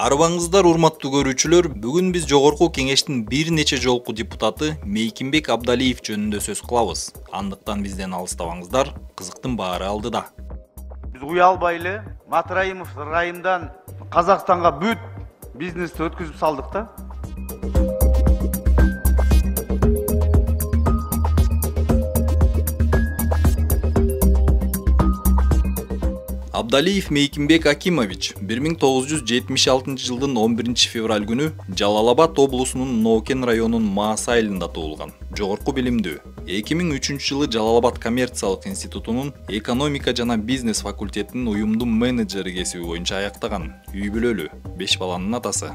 Арбаңыздар урматтуу көрүүчүлөр, бүгүн биз жогорку кеңештин бир нече жолку депутаты Мейкимбек Абдалиев жөнүндө сөз кылабыз. Андыктан бизден алыстабаңыздар, кызыктын баары алдыда. Биз уялбай эле Матраимов райымдан Казакстанга бүт бизнести өткүзүп салдык да. Абдалиев Мейкимбек Акимович 1976 жылдын 11 февраль күнү Жалал-Абад облусунун Нокен районунун Маас айылында туулган. Жогорку билимдүү. 2003 жылы Жалал-Абад коммерциялык институтунун экономика жана бизнес факультетинин уюмдун менеджери кесиби боюнча аяктаган. Үй бүлөлүү, 5 баланын атасы.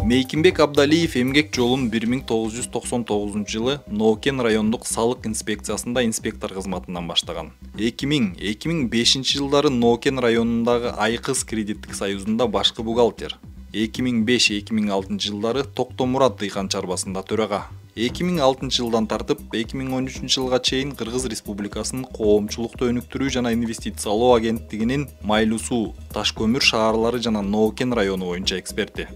Мейкимбек Абдалиев эмгек жолун 1999 жылы Нокен райондук салык инспекциясында инспектор кызматынан баштаган. 2000-2005 жылдары Нокен районундагы Айкыз кредиттик союзунда башкы бухгалтер. 2005-2006 жылдары Токтомурат дыйкан чарбасында төрага. 2006 жылдан тартып 2013 жылга чейин Кыргыз Республикасынын коомчулукту өнүктүрүү жана инвестициялоо агенттигинин Майлуу суу, Таш көмүр шаарлары жана Нокен району боюнча эксперти.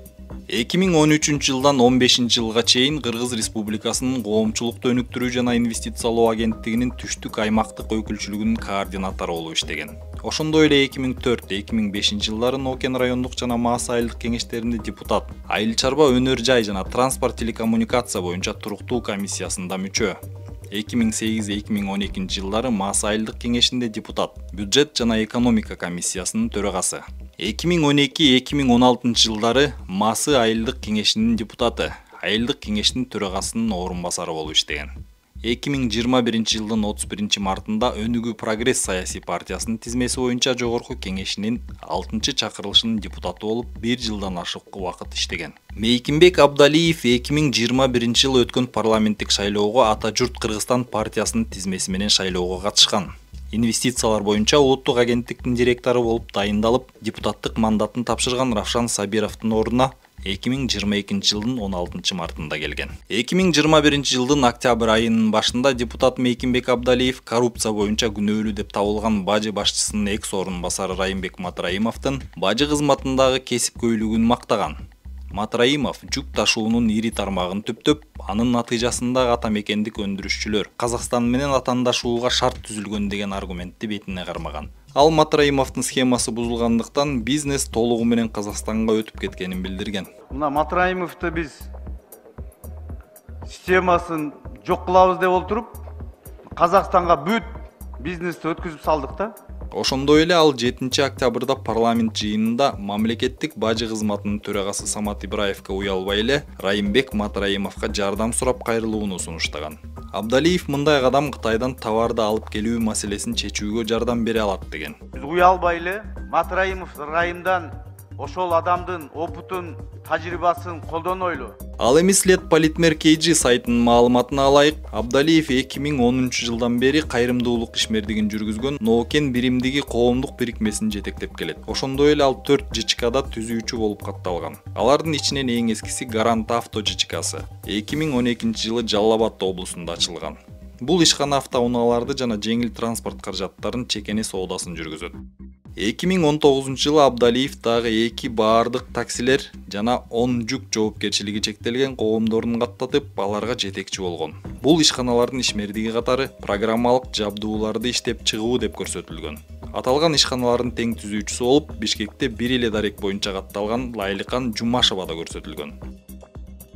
2013 жылдан 15 жылга чейин Кыргыз Республикасынын коомчулукту өнүктүрүү жана инвестициялоо агенттигинин түштүк аймактык өкүлчүлүгүнүн координатору болуп иштеген. Ошондой эле 2004-2005 жылдары Нокен райондук жана Маас айылдык кеңештеринде депутат, айыл чарба өнөр жай жана транспорт телекоммуникация боюнча туруктуу комиссиясында мүчө. 2008-2012 жылдары Маас айылдык кеңешинде депутат, бюджет жана экономика комиссиясынын төрагасы. 2012-2016 жылдары Маас айылдык кеңешинин депутаты, айылдык кеңештин төрагасынын орун басары болуп иштеген. 2021 жылдын 31 мартында Өнүгүү прогресс саясий партиясынын тизмеси боюнча жогорку кеңешинин 6-чы чакырылышынын депутаты болуп 1 жылдан ашык убакыт иштеген. Мейкимбек Абдалиев 2021 жылы өткөн парламенттик шайлоого Ата журт Кыргызстан партиясынын тизмеси менен шайлоого катышкан. Инвестициялар боюнча улуттук агенттиктин директору болуп дайындалып, депутаттык мандатын тапшырган Равшан Сабировдун ордуна 2022 жылдын 16 мартында келген. 2021 жылдын октябрь айынын башында депутат Мейкимбек Абдалиев коррупция боюнча күнөөлүү деп табылган бажы башчысынын экс орун басары Райымбек Матраимовдун бажы кызматындагы кесипкөйлүгүн мактаган. Матраимов жүк ташуунун ири тармагын түптөп, анын натыйжасында ата мекендик өндүрүшчүлөр Казакстан менен атаандашууга шарт түзүлгөн деген аргументти бетине кармаган. Ал Матраимовдун схемасы бузулгандыктан бизнес толугу менен Казакстанга өтүп кеткенин билдирген. Мына Матраимовду биз системасын жок кылабыз деп олтуруп, Казакстанга бүт бизнести өткүзүп салдык да. Ошондой эле ал 7 октябрда парламент жыйынында мамлекеттик бажы кызматынын төрагасы Самат Ибраевге уялбай эле Райымбек Матраимовго жардам сурап кайрылууну сунуштаган. Абдалиев мындай кадам Кытайдан товарды алып келүү маселесин чечүүгө жардам бере алат деген. Биз уялбай эле Матраимов райымдан ошол адамдын опытын, тажрыйбасын колдонойлу. Ал эми След Политмер KG сайтынын маалыматына алайык, Абдалиев 2010 жылдан бери кайрымдуулук ишмердигин жүргүзгөн Нокен биримдиги коомдук бирикмесин жетектеп келет. Ошондой эле ал 4 ЖЧКда түзүүчү болуп катталган. Алардын ичинен эң эскиси Гарант Авто ЖЧКсы 2012 жылы Жалал-Абад облусунда ачылган. Бул ишкана автоунааларды жана жеңил транспорт каражаттарын чекени соодасын жүргүзөт. 2019 жылы Абдалиев дагы 2 баардык таксилер жана 10 жүк жоопкерчилиги чектелген коомдорун каттатып, аларга жетекчи болгон. Бул ишканалардын ишмердиги катары программалык жабдууларды иштеп чыгуу деп көрсөтүлгөн. Аталган ишканалардын тең түзүүчүсү болуп, Бишкекте бир эле дарек боюнча катталган Лайлыкан Жумашева да көрсөтүлгөн.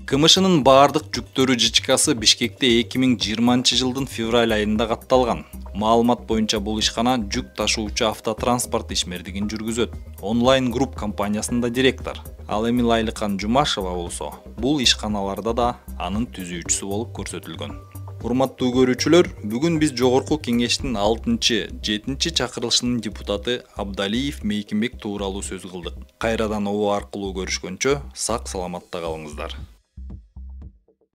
КМШнын баардык жүктөрү ЖЧКсы Бишкекте 2020 жылдын февраль айында катталган. Маалымат боюнча бул ишкана жүк ташуучу автотранспорт ишмердигин жүргүзөт. Онлайн групп компаниясында директор. Ал эми Лайлыкан Жумашева болсо, бул ишканаларда да анын түзүүчүсү болуп көрсөтүлгөн. Урматтуу көрүүчүлөр, бүгүн биз жогорку кеңештин 6-7 чакырылышынын депутаты Абдалиев Мейкимбек тууралуу сөз кылдык. Кайрадан ООО аркылуу көрүшкөнчө сак саламатта калыңыздар.